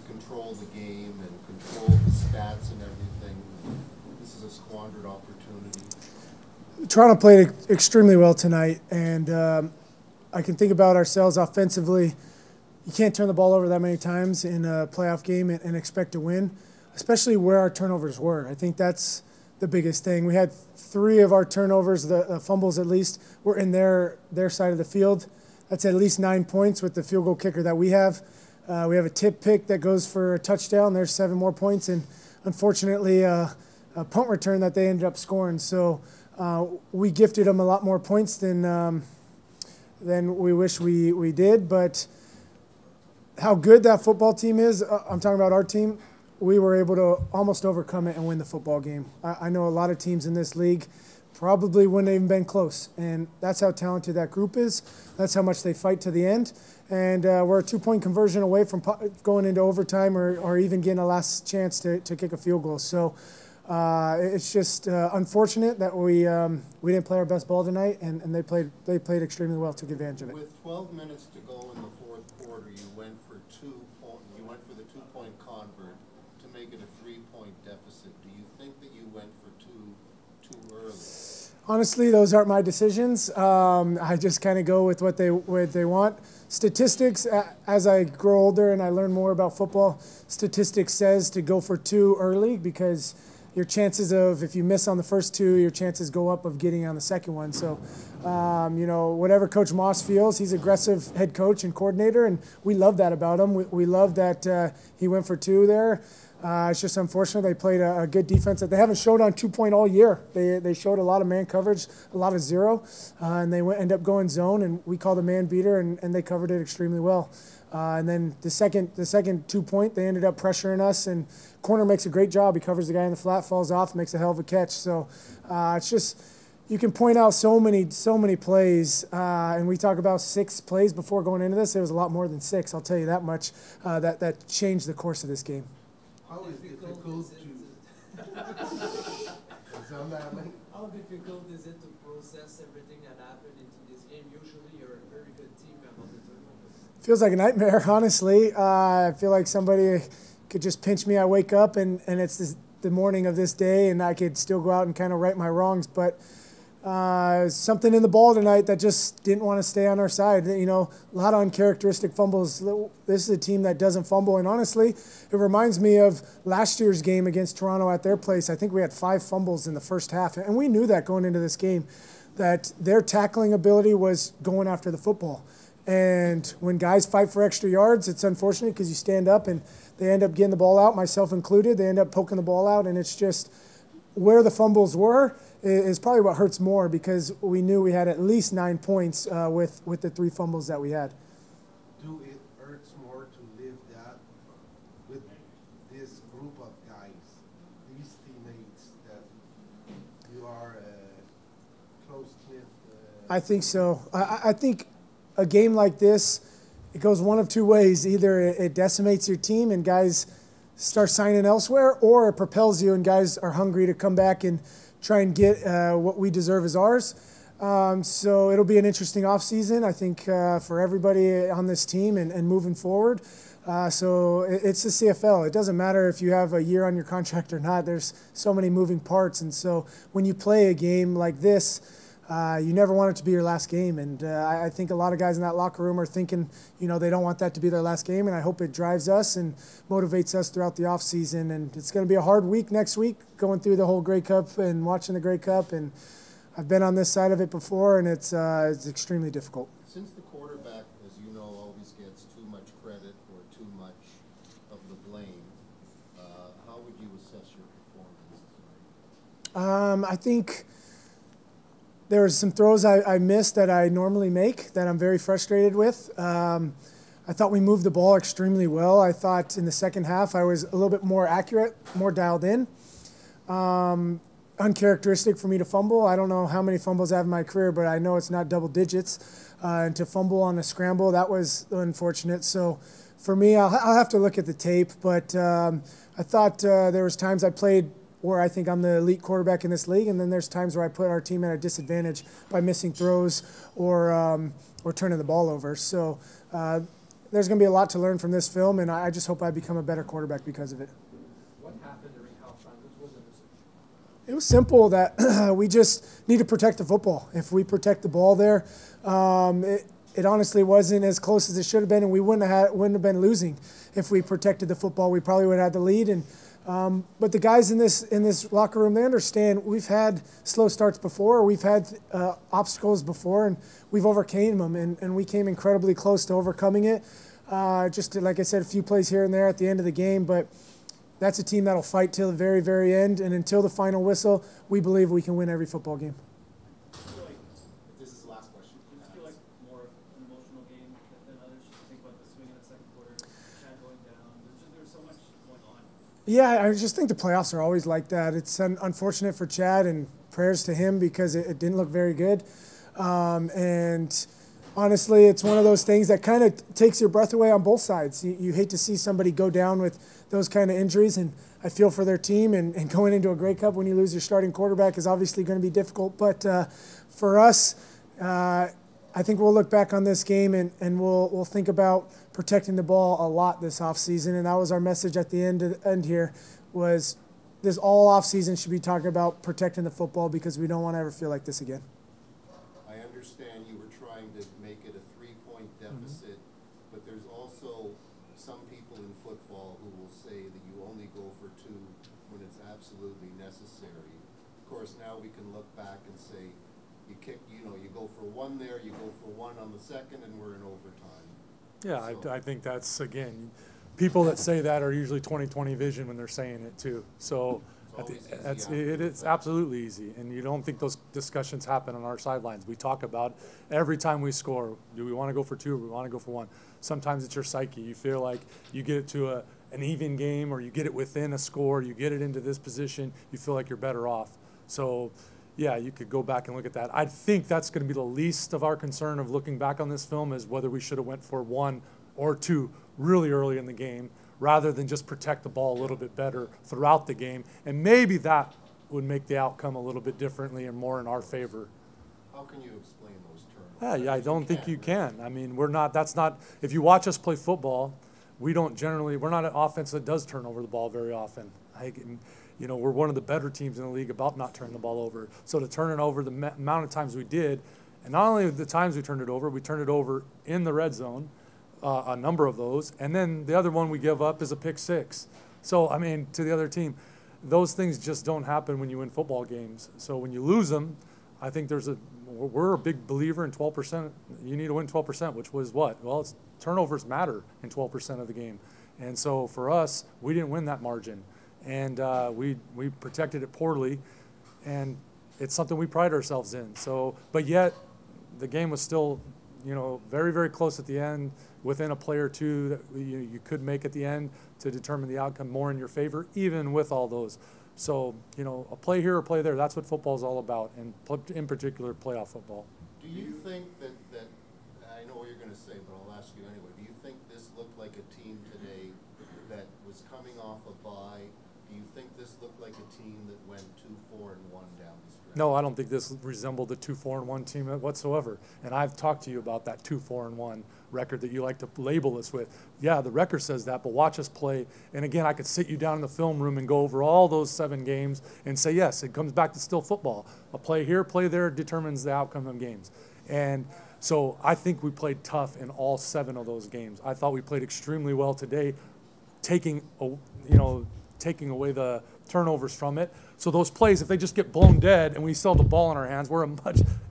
control the game and control the stats and everything. This is a squandered opportunity. Toronto played extremely well tonight, and I can think about ourselves offensively. You can't turn the ball over that many times in a playoff game and expect to win, especially where our turnovers were. I think that's the biggest thing. We had 3 of our turnovers, the fumbles at least, were in their side of the field. That's at least 9 points with the field goal kicker that we have. We have a tip pick that goes for a touchdown. There's 7 more points, and unfortunately a punt return that they ended up scoring. So we gifted them a lot more points than we wish we did. But how good that football team is, I'm talking about our team, we were able to almost overcome it and win the football game. I know a lot of teams in this league probably wouldn't have even been close, and that's how talented that group is. That's how much they fight to the end. And we're a 2-point conversion away from going into overtime or even getting a last chance to kick a field goal. So it's just unfortunate that we didn't play our best ball tonight, and they played extremely well, took advantage of it. With 12 minutes to go in the fourth quarter, you went for the 2-point convert to make it a 3-point deficit. Do you think that you went for too early? Honestly, those aren't my decisions. I just kind of go with what they want. Statistics, as I grow older and I learn more about football, statistics says to go for 2 early because your chances of, if you miss on the first 2, your chances go up of getting on the second one. So, whatever Coach Maas feels, he's an aggressive head coach and coordinator, and we love that about him. We love that he went for 2 there. It's just unfortunate they played a good defense that they haven't showed on 2-point all year. They showed a lot of man coverage, a lot of zero, and they end up going zone, and we called a man beater, and they covered it extremely well. And then the second 2-point, they ended up pressuring us, and corner makes a great job. He covers the guy in the flat, falls off, makes a hell of a catch. So it's just, you can point out so many plays, and we talk about 6 plays before going into this. There was a lot more than 6, I'll tell you that much, that changed the course of this game. How difficult How difficult is it to process everything that happened into this game? Usually you're a very good team about the turnovers. Feels like a nightmare, honestly. I feel like somebody could just pinch me. I wake up and it's the morning of this day, and I could still go out and kind of right my wrongs. But something in the ball tonight that just didn't want to stay on our side. You know, a lot of uncharacteristic fumbles. This is a team that doesn't fumble, and honestly, it reminds me of last year's game against Toronto at their place. I think we had 5 fumbles in the first half, and we knew that going into this game, that their tackling ability was going after the football. And when guys fight for extra yards, it's unfortunate because you stand up and they end up getting the ball out, myself included. They end up poking the ball out, and it's just where the fumbles were is probably what hurts more because we knew we had at least 9 points with the 3 fumbles that we had. Do it hurts more to live that with this group of guys, these teammates that you are close-knit? I think so. I think a game like this, it goes one of 2 ways. Either it decimates your team and guys start signing elsewhere, or it propels you and guys are hungry to come back and try and get what we deserve as ours. So it'll be an interesting offseason, I think, for everybody on this team and moving forward. So it's the CFL. It doesn't matter if you have a year on your contract or not. There's so many moving parts. And so when you play a game like this, you never want it to be your last game. And I think a lot of guys in that locker room are thinking, you know, they don't want that to be their last game. And I hope it drives us and motivates us throughout the offseason. And it's going to be a hard week next week, going through the whole Grey Cup and watching the Grey Cup. And I've been on this side of it before, and it's extremely difficult. Since the quarterback, as you know, always gets too much credit or too much of the blame, how would you assess your performance tonight? I think there were some throws I missed that I normally make that I'm very frustrated with. I thought we moved the ball extremely well. I thought in the second half I was a little bit more accurate, more dialed in. Uncharacteristic for me to fumble. I don't know how many fumbles I have in my career, but I know it's not double digits. And to fumble on a scramble, that was unfortunate. So for me, I'll have to look at the tape. But I thought there was times I played where I think I'm the elite quarterback in this league, and then there's times where I put our team at a disadvantage by missing throws or turning the ball over. So there's going to be a lot to learn from this film, and I just hope I become a better quarterback because of it. What happened during halftime? What was the message? It was simple that we just need to protect the football. If we protect the ball there, it honestly wasn't as close as it should have been, and we wouldn't have been losing if we protected the football. We probably would have had the lead. But the guys in this locker room, they understand we've had slow starts before, we've had obstacles before, and we've overcame them, and we came incredibly close to overcoming it. Just like I said, a few plays here and there at the end of the game, but that's a team that'll fight till the very, very end, and until the final whistle, we believe we can win every football game. This is the last question. Do you feel like more of an emotional game than others? You think about the swing in the second quarter, Chad going down. There's so much going on. Yeah, I just think the playoffs are always like that. It's unfortunate for Chad, and prayers to him because it didn't look very good. And honestly, it's one of those things that kind of takes your breath away on both sides. You hate to see somebody go down with those kind of injuries, and I feel for their team. And going into a Grey Cup when you lose your starting quarterback is obviously going to be difficult. But for us, I think we'll look back on this game and we'll think about protecting the ball a lot this offseason. And that was our message at the end here was this all offseason should be talking about protecting the football because we don't want to ever feel like this again. I understand you were trying to make it a 3-point deficit, but there's also some people in football who will say that you only go for 2 when it's absolutely necessary. Of course, now we can look back and say, you go for 1 there, you go for 1 on the second, and we're in overtime. Yeah, So, I think that's, again, people that say that are usually 20/20 vision when they're saying it too. So it's absolutely easy, and you don't think those discussions happen on our sidelines. We talk about every time we score, do we want to go for 2 or do we want to go for 1? Sometimes it's your psyche. You feel like you get it to an even game or you get it within a score, you get it into this position, you feel like you're better off. So yeah, you could go back and look at that. I think that's going to be the least of our concern of looking back on this film is whether we should have went for 1 or 2 really early in the game rather than just protect the ball a little bit better throughout the game. And maybe that would make the outcome a little bit differently and more in our favor. how can you explain those terms? Yeah, I don't think you can. I mean, if you watch us play football, we're not an offense that does turn over the ball very often. We're one of the better teams in the league about not turning the ball over. So to turn it over the amount of times we did, and not only the times we turned it over in the red zone, a number of those, and then the other one we give up is a pick 6. So, I mean, to the other team, those things just don't happen when you win football games. So when you lose them, I think we're a big believer in 12%. You need to win 12%, which was what? Well, turnovers matter in 12% of the game. And so for us, we didn't win that margin. And we protected it poorly, and it's something we pride ourselves in. So, but yet, the game was still, very, very close at the end, within a play or 2 that you could make at the end to determine the outcome more in your favor, even with all those. So, a play here or play there, that's what football is all about, and in particular, playoff football. Do you think that I know what you're going to say, but I'll ask you anyway. Do you think this looked like a team today that was coming off a bye? Do you think this looked like a team that went 2-4-1 down the stretch? No, I don't think this resembled a 2-4-1 team whatsoever. And I've talked to you about that 2-4-1 record that you like to label us with. Yeah, the record says that, but watch us play. And again, I could sit you down in the film room and go over all those 7 games and say, yes, it comes back to still football. A play here, play there determines the outcome of games. And so I think we played tough in all 7 of those games. I thought we played extremely well today, taking away the turnovers from it. So those plays, if they just get blown dead and we still have the ball in our hands,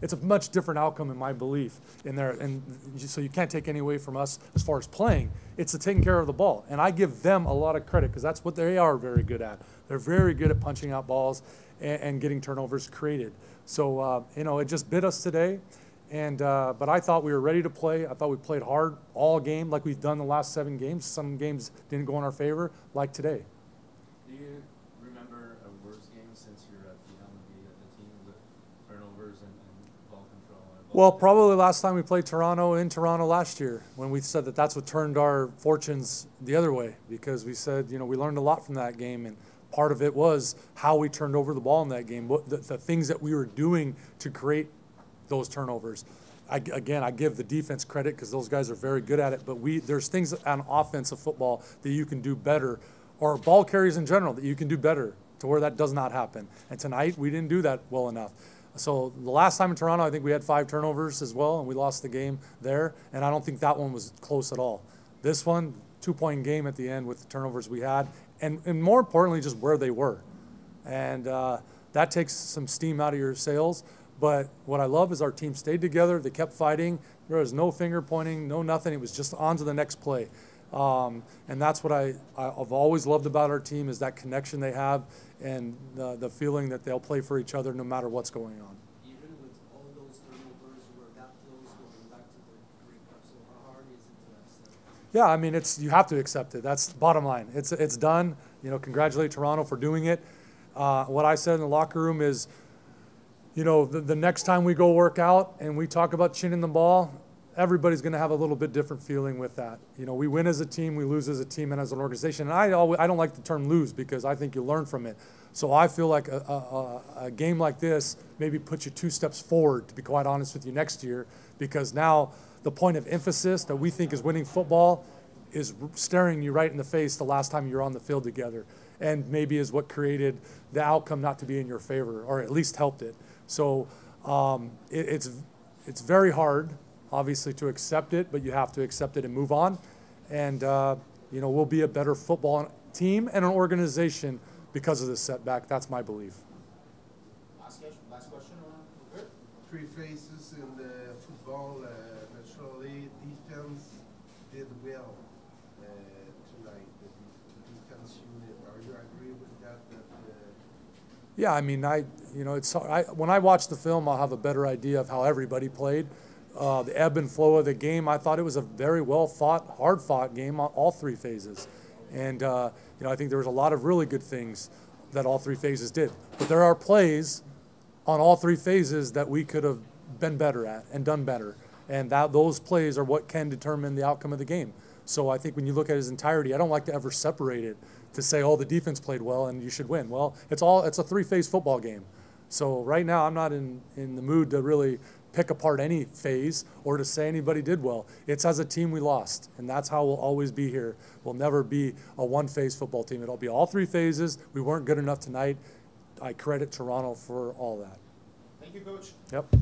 it's a much different outcome in my belief in there. And so you can't take any away from us as far as playing. It's the taking care of the ball. And I give them a lot of credit because that's what they are very good at. They're very good at punching out balls and getting turnovers created. So, it just bit us today. And but I thought we were ready to play. I thought we played hard all game like we've done the last 7 games. Some games didn't go in our favor, like today. Do you remember a worse game since you're at the helm of the team with turnovers and ball control? Well, probably last time we played Toronto in Toronto last year when we said that that's what turned our fortunes the other way because we said, we learned a lot from that game. And part of it was how we turned over the ball in that game, the things that we were doing to create those turnovers. again, I give the defense credit because those guys are very good at it, but there's things on offensive football that you can do better, or ball carries in general that you can do better to where that does not happen. And tonight, we didn't do that well enough. So the last time in Toronto, I think we had 5 turnovers as well, and we lost the game there, and I don't think that one was close at all. This one, 2-point game at the end with the turnovers we had, and more importantly, just where they were. And that takes some steam out of your sails. But what I love is our team stayed together. They kept fighting. There was no finger pointing, no nothing. It was just on to the next play. And that's what I've always loved about our team, is that connection they have and the feeling that they'll play for each other no matter what's going on. Even with all those turnovers, you were that close going back to the Grey Cup. So how hard is it to accept? Yeah, I mean, you have to accept it. That's the bottom line. It's done. You know, congratulate Toronto for doing it. What I said in the locker room is, you know, the next time we go work out and we talk about chinning the ball, everybody's going to have a little bit different feeling with that. You know, we win as a team, we lose as a team and as an organization. And I don't like the term lose because I think you learn from it. So I feel like a game like this maybe puts you 2 steps forward, to be quite honest with you, next year, because now the point of emphasis that we think is winning football is staring you right in the face the last time you were on the field together, and maybe is what created the outcome not to be in your favor, or at least helped it. So it's very hard, obviously, to accept it, but you have to accept it and move on. And, you know, we'll be a better football team and an organization because of this setback. That's my belief. Last question. Good. 3 phases in the football. Naturally, defense did well tonight. The defense unit. Are you agree with that? Yeah, I mean, you know, when I watch the film, I'll have a better idea of how everybody played. The ebb and flow of the game, I thought it was a very well-fought, hard-fought game on all 3 phases. And, you know, I think there was a lot of really good things that all 3 phases did. But there are plays on all 3 phases that we could have been better at and done better. And those plays are what can determine the outcome of the game. So I think when you look at his entirety, I don't like to ever separate it to say, oh, the defense played well and you should win. Well, it's a 3-phase football game. So right now I'm not in the mood to really pick apart any phase or to say anybody did well. It's as a team we lost, and that's how we'll always be here. We'll never be a 1-phase football team. It'll be all 3 phases. We weren't good enough tonight. I credit Toronto for all that. Thank you, Coach. Yep.